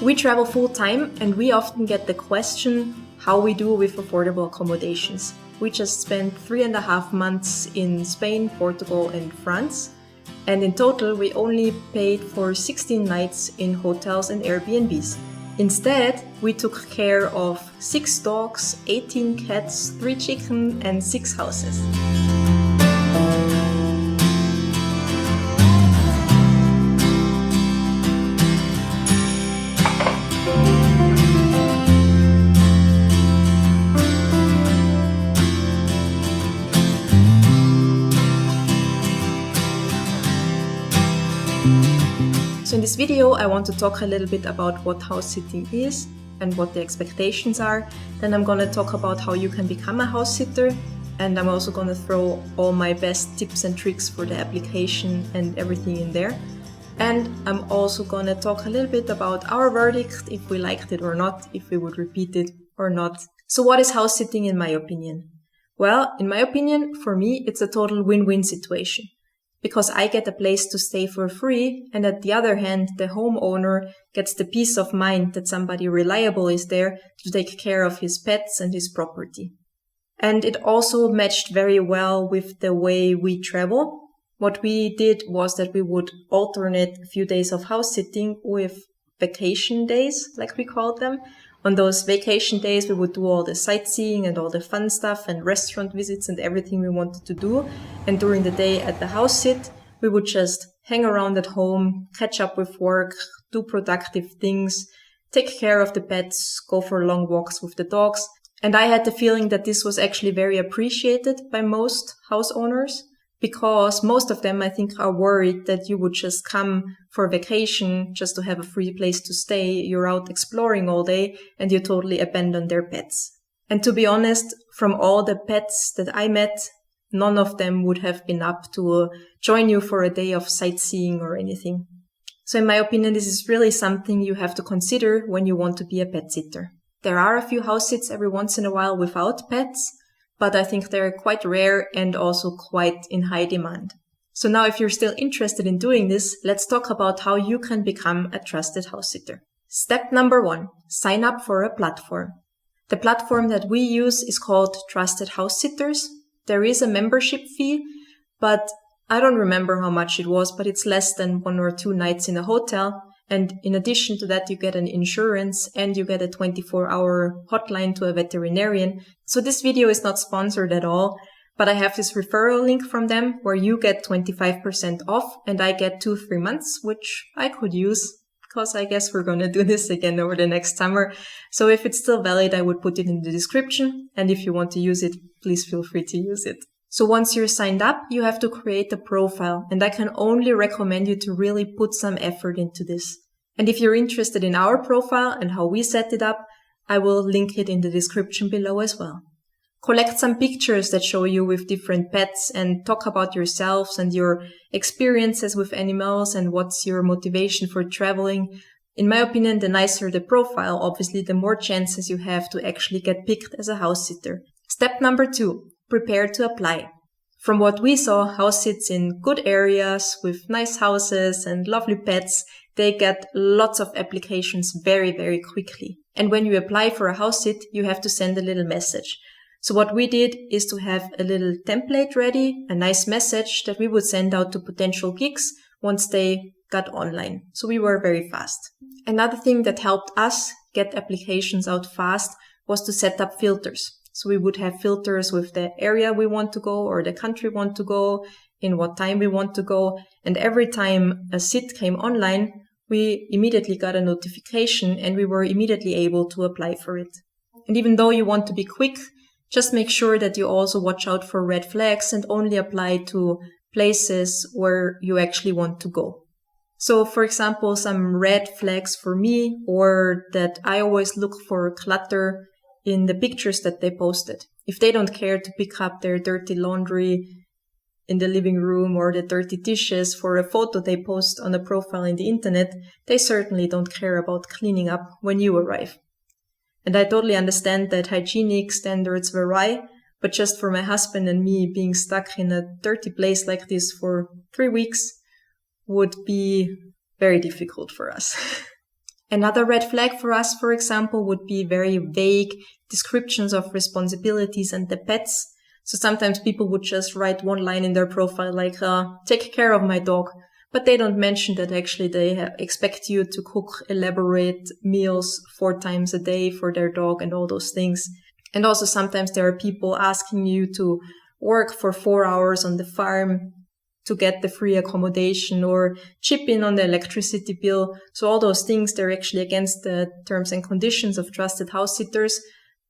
We travel full-time and we often get the question how we do with affordable accommodations. We just spent 3.5 months in Spain, Portugal and France, and in total we only paid for 16 nights in hotels and Airbnbs. Instead, we took care of 6 dogs, 18 cats, 3 chickens and 6 houses. So in this video, I want to talk a little bit about what house sitting is and what the expectations are. Then I'm going to talk about how you can become a house sitter. And I'm also going to throw all my best tips and tricks for the application and everything in there. And I'm also going to talk a little bit about our verdict, if we liked it or not, if we would repeat it or not. So what is house sitting in my opinion? Well, in my opinion, for me, it's a total win-win situation. Because I get a place to stay for free, and at the other hand, the homeowner gets the peace of mind that somebody reliable is there to take care of his pets and his property. And it also matched very well with the way we travel. What we did was that we would alternate a few days of house sitting with vacation days, like we called them. On those vacation days, we would do all the sightseeing and all the fun stuff and restaurant visits and everything we wanted to do. And during the day at the house sit, we would just hang around at home, catch up with work, do productive things, take care of the pets, go for long walks with the dogs. And I had the feeling that this was actually very appreciated by most house owners, because most of them, I think, are worried that you would just come for vacation just to have a free place to stay. You're out exploring all day and you totally abandon their pets. And to be honest, from all the pets that I met, none of them would have been up to join you for a day of sightseeing or anything. So in my opinion, this is really something you have to consider when you want to be a pet sitter. There are a few house sits every once in a while without pets, but I think they're quite rare and also quite in high demand. So now if you're still interested in doing this, let's talk about how you can become a trusted house sitter. Step number 1, sign up for a platform. The platform that we use is called Trusted Housesitters. There is a membership fee, but I don't remember how much it was, but it's less than 1 or 2 nights in a hotel. And in addition to that, you get an insurance and you get a 24-hour hotline to a veterinarian. So this video is not sponsored at all, but I have this referral link from them where you get 25% off and I get 2 free months, which I could use because I guess we're going to do this again over the next summer. So if it's still valid, I would put it in the description. And if you want to use it, please feel free to use it. So once you're signed up, you have to create a profile, and I can only recommend you to really put some effort into this. And if you're interested in our profile and how we set it up, I will link it in the description below as well. Collect some pictures that show you with different pets and talk about yourselves and your experiences with animals and what's your motivation for traveling. In my opinion, the nicer the profile, obviously, the more chances you have to actually get picked as a house sitter. Step number 2. Prepare to apply. From what we saw, house sits in good areas with nice houses and lovely pets, they get lots of applications very, very quickly. And when you apply for a house sit, you have to send a little message. So what we did is to have a little template ready, a nice message that we would send out to potential gigs once they got online. So we were very fast. Another thing that helped us get applications out fast was to set up filters. So we would have filters with the area we want to go or the country we want to go, in what time we want to go. And every time a sit came online, we immediately got a notification and we were immediately able to apply for it. And even though you want to be quick, just make sure that you also watch out for red flags and only apply to places where you actually want to go. So for example, some red flags for me were that I always look for clutter in the pictures that they posted. If they don't care to pick up their dirty laundry in the living room or the dirty dishes for a photo they post on a profile in the internet, they certainly don't care about cleaning up when you arrive. And I totally understand that hygienic standards vary, but just for my husband and me being stuck in a dirty place like this for 3 weeks, would be very difficult for us. Another red flag for us, for example, would be very vague descriptions of responsibilities and the pets. So sometimes people would just write one line in their profile like, take care of my dog. But they don't mention that actually they expect you to cook elaborate meals 4 times a day for their dog and all those things. And also sometimes there are people asking you to work for 4 hours on the farm to get the free accommodation or chip in on the electricity bill. So all those things, they're actually against the terms and conditions of Trusted House Sitters.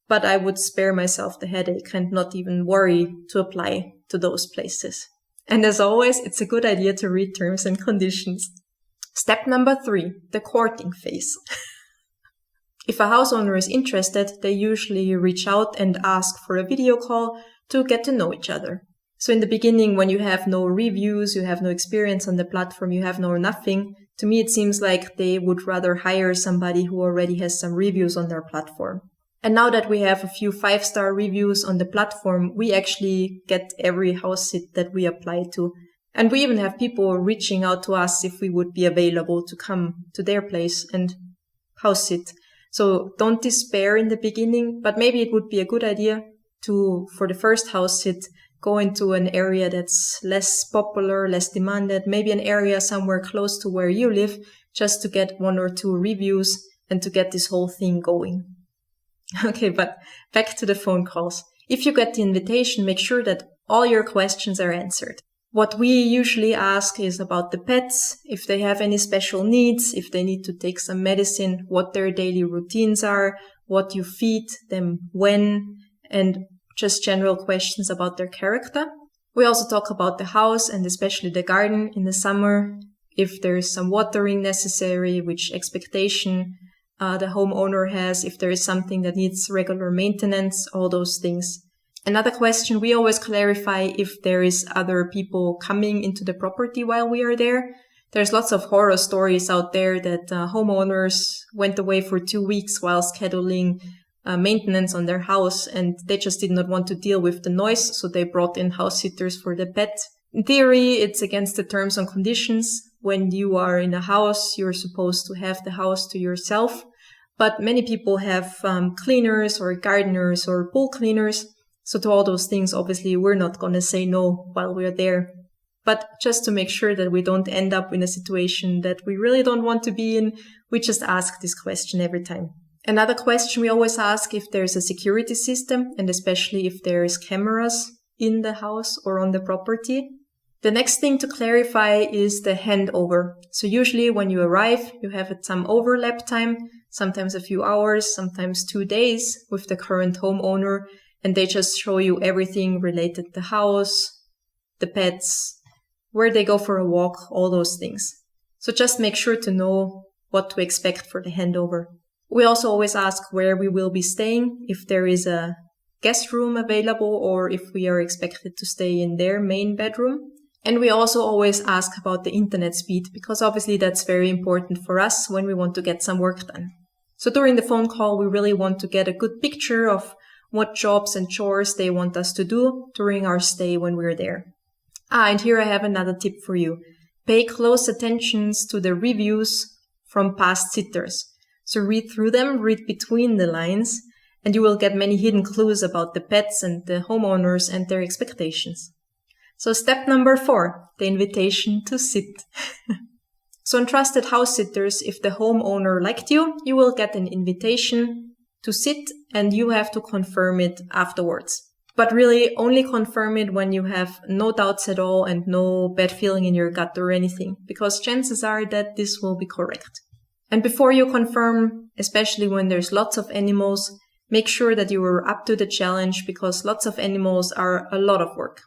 But I would spare myself the headache and not even worry to apply to those places. And as always, it's a good idea to read terms and conditions. Step number 3, the courting phase. If a house owner is interested, they usually reach out and ask for a video call to get to know each other. So in the beginning, when you have no reviews, you have no experience on the platform, you have no nothing, to me it seems like they would rather hire somebody who already has some reviews on their platform. And now that we have a few 5-star reviews on the platform, we actually get every house sit that we apply to. And we even have people reaching out to us if we would be available to come to their place and house sit. So don't despair in the beginning, but maybe it would be a good idea to, for the first house sit, go into an area that's less popular, less demanded, maybe an area somewhere close to where you live, just to get 1 or 2 reviews and to get this whole thing going. Okay, but back to the phone calls. If you get the invitation, make sure that all your questions are answered. What we usually ask is about the pets, if they have any special needs, if they need to take some medicine, what their daily routines are, what you feed them when, and just general questions about their character. We also talk about the house and especially the garden in the summer, if there is some watering necessary, which expectation the homeowner has, if there is something that needs regular maintenance, all those things. Another question, we always clarify if there is other people coming into the property while we are there. There's lots of horror stories out there that homeowners went away for 2 weeks while scheduling maintenance on their house, and they just did not want to deal with the noise, so they brought in house sitters for the pet. In theory, it's against the terms and conditions. When you are in a house, you're supposed to have the house to yourself, but many people have cleaners or gardeners or pool cleaners, so to all those things, obviously, we're not going to say no while we're there. But just to make sure that we don't end up in a situation that we really don't want to be in, we just ask this question every time. Another question we always ask if there's a security system, and especially if there's cameras in the house or on the property. The next thing to clarify is the handover. So usually when you arrive, you have some overlap time, sometimes a few hours, sometimes 2 days with the current homeowner, and they just show you everything related to the house, the pets, where they go for a walk, all those things. So just make sure to know what to expect for the handover. We also always ask where we will be staying, if there is a guest room available or if we are expected to stay in their main bedroom. And we also always ask about the internet speed, because obviously that's very important for us when we want to get some work done. So during the phone call, we really want to get a good picture of what jobs and chores they want us to do during our stay when we're there. And here I have another tip for you. Pay close attention to the reviews from past sitters. So read through them, read between the lines, and you will get many hidden clues about the pets and the homeowners and their expectations. So step number 4, the invitation to sit. So on Trusted House Sitters, if the homeowner liked you, you will get an invitation to sit and you have to confirm it afterwards. But really only confirm it when you have no doubts at all and no bad feeling in your gut or anything, because chances are that this will be correct. And before you confirm, especially when there's lots of animals, make sure that you are up to the challenge, because lots of animals are a lot of work.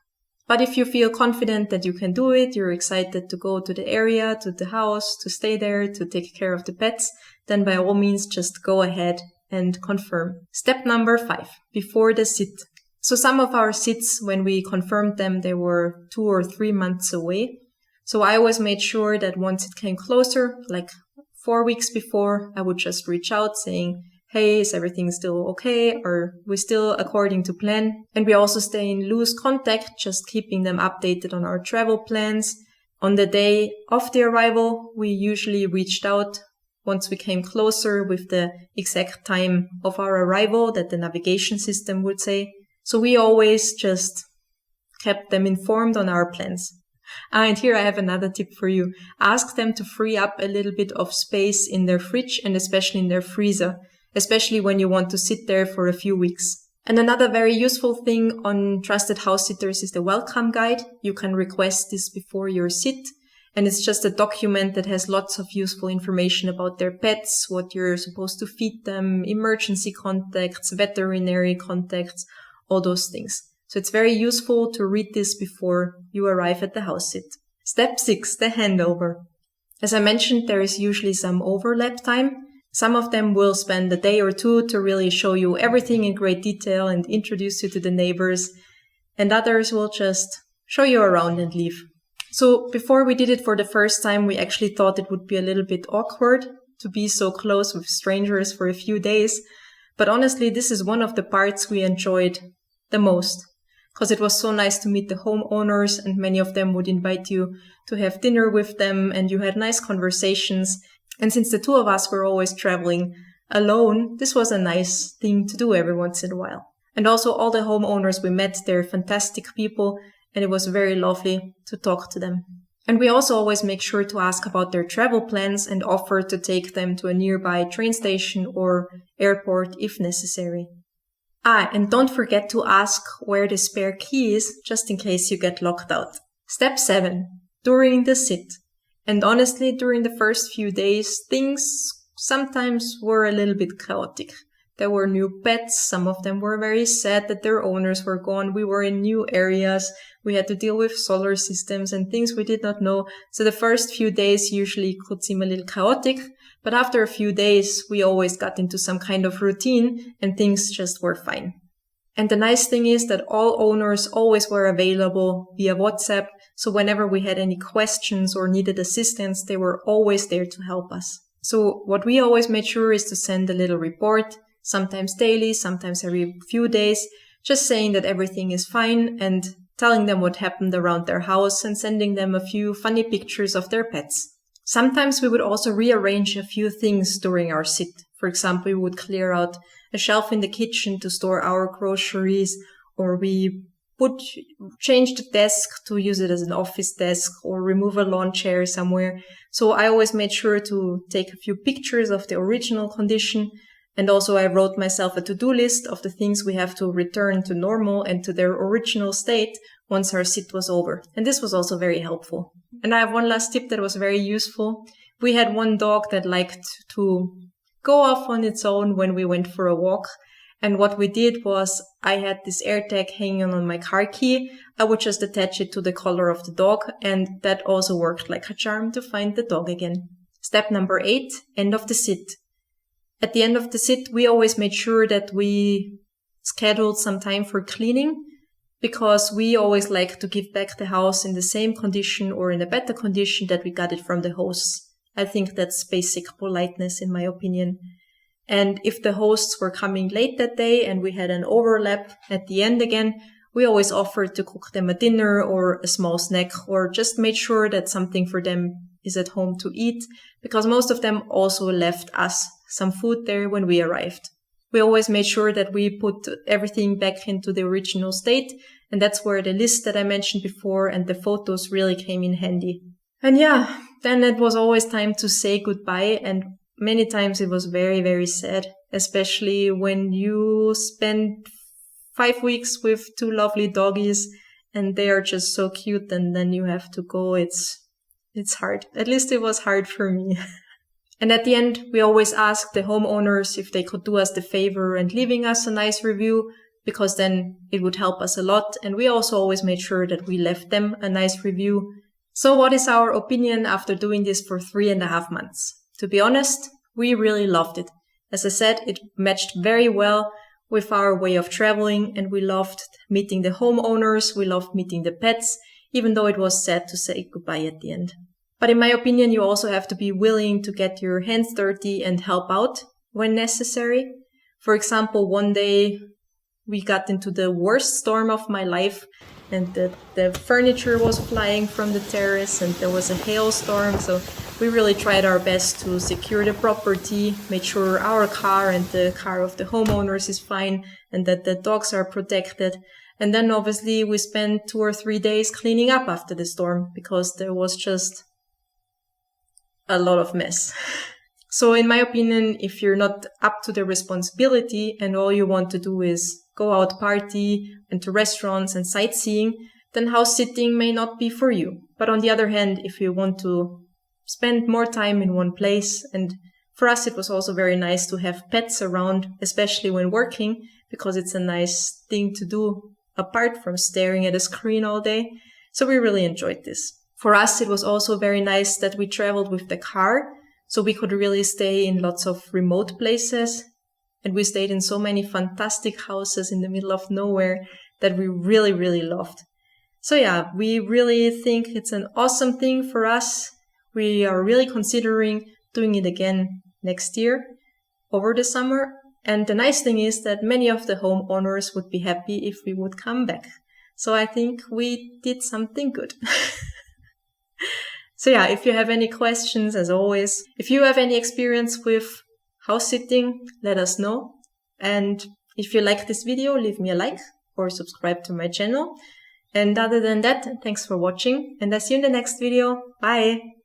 But if you feel confident that you can do it, you're excited to go to the area, to the house, to stay there, to take care of the pets, then by all means just go ahead and confirm. Step number 5, before the sit. So some of our sits, when we confirmed them, they were 2 or 3 months away. So I always made sure that once it came closer, like 4 weeks before, I would just reach out saying, hey, is everything still okay? Are we still according to plan? And we also stay in loose contact, just keeping them updated on our travel plans. On the day of the arrival, we usually reached out once we came closer with the exact time of our arrival that the navigation system would say. So we always just kept them informed on our plans. And here I have another tip for you. Ask them to free up a little bit of space in their fridge and especially in their freezer, especially when you want to sit there for a few weeks. And another very useful thing on Trusted Housesitters is the welcome guide. You can request this before your sit. And it's just a document that has lots of useful information about their pets, what you're supposed to feed them, emergency contacts, veterinary contacts, all those things. So it's very useful to read this before you arrive at the house sit. Step 6, the handover. As I mentioned, there is usually some overlap time. Some of them will spend a day or two to really show you everything in great detail and introduce you to the neighbors. And others will just show you around and leave. So before we did it for the first time, we actually thought it would be a little bit awkward to be so close with strangers for a few days. But honestly, this is one of the parts we enjoyed the most, because it was so nice to meet the homeowners, and many of them would invite you to have dinner with them and you had nice conversations. And since the two of us were always traveling alone, this was a nice thing to do every once in a while. And also all the homeowners we met, they're fantastic people, and it was very lovely to talk to them. And we also always make sure to ask about their travel plans and offer to take them to a nearby train station or airport if necessary. And don't forget to ask where the spare key is, just in case you get locked out. Step 7, during the sit. And honestly, during the first few days, things sometimes were a little bit chaotic. There were new pets. Some of them were very sad that their owners were gone. We were in new areas. We had to deal with solar systems and things we did not know. So the first few days usually could seem a little chaotic. But after a few days, we always got into some kind of routine and things just were fine. And the nice thing is that all owners always were available via WhatsApp. So whenever we had any questions or needed assistance, they were always there to help us. So what we always made sure is to send a little report, sometimes daily, sometimes every few days, just saying that everything is fine and telling them what happened around their house and sending them a few funny pictures of their pets. Sometimes we would also rearrange a few things during our sit. For example, we would clear out a shelf in the kitchen to store our groceries, or we would change the desk to use it as an office desk, or remove a lawn chair somewhere. So I always made sure to take a few pictures of the original condition. And also I wrote myself a to-do list of the things we have to return to normal and to their original state once our sit was over. And this was also very helpful. And I have one last tip that was very useful. We had one dog that liked to go off on its own when we went for a walk. And what we did was I had this AirTag hanging on my car key. I would just attach it to the collar of the dog, and that also worked like a charm to find the dog again. Step number 8, end of the sit. At the end of the sit, we always made sure that we scheduled some time for cleaning, because we always like to give back the house in the same condition or in a better condition that we got it from the hosts. I think that's basic politeness in my opinion. And if the hosts were coming late that day and we had an overlap at the end again, we always offered to cook them a dinner or a small snack, or just made sure that something for them is at home to eat, because most of them also left us some food there when we arrived. We always made sure that we put everything back into the original state, and that's where the list that I mentioned before and the photos really came in handy. And yeah, then it was always time to say goodbye, and many times it was very, very sad, especially when you spend 5 weeks with 2 lovely doggies and they are just so cute, and then you have to go. It's hard. At least it was hard for me. And at the end, we always asked the homeowners if they could do us the favor and leaving us a nice review, because then it would help us a lot. And we also always made sure that we left them a nice review. So what is our opinion after doing this for 3.5 months? To be honest, we really loved it. As I said, it matched very well with our way of traveling, and we loved meeting the homeowners. We loved meeting the pets, even though it was sad to say goodbye at the end. But in my opinion, you also have to be willing to get your hands dirty and help out when necessary. For example, one day we got into the worst storm of my life, and the furniture was flying from the terrace, and there was a hailstorm. So we really tried our best to secure the property, made sure our car and the car of the homeowners is fine, and that the dogs are protected. And then obviously we spent 2 or 3 days cleaning up after the storm, because there was just a lot of mess. So in my opinion, if you're not up to the responsibility and all you want to do is go out party and to restaurants and sightseeing, then house sitting may not be for you. But on the other hand, if you want to spend more time in one place, and for us it was also very nice to have pets around, especially when working, because it's a nice thing to do apart from staring at a screen all day. So we really enjoyed this. For us, it was also very nice that we traveled with the car, so we could really stay in lots of remote places. And we stayed in so many fantastic houses in the middle of nowhere that we really, really loved. So yeah, we really think it's an awesome thing for us. We are really considering doing it again next year over the summer. And the nice thing is that many of the homeowners would be happy if we would come back. So I think we did something good. So yeah, if you have any questions, as always, if you have any experience with house sitting, let us know. And if you like this video, leave me a like or subscribe to my channel. And other than that, thanks for watching, and I'll see you in the next video. Bye!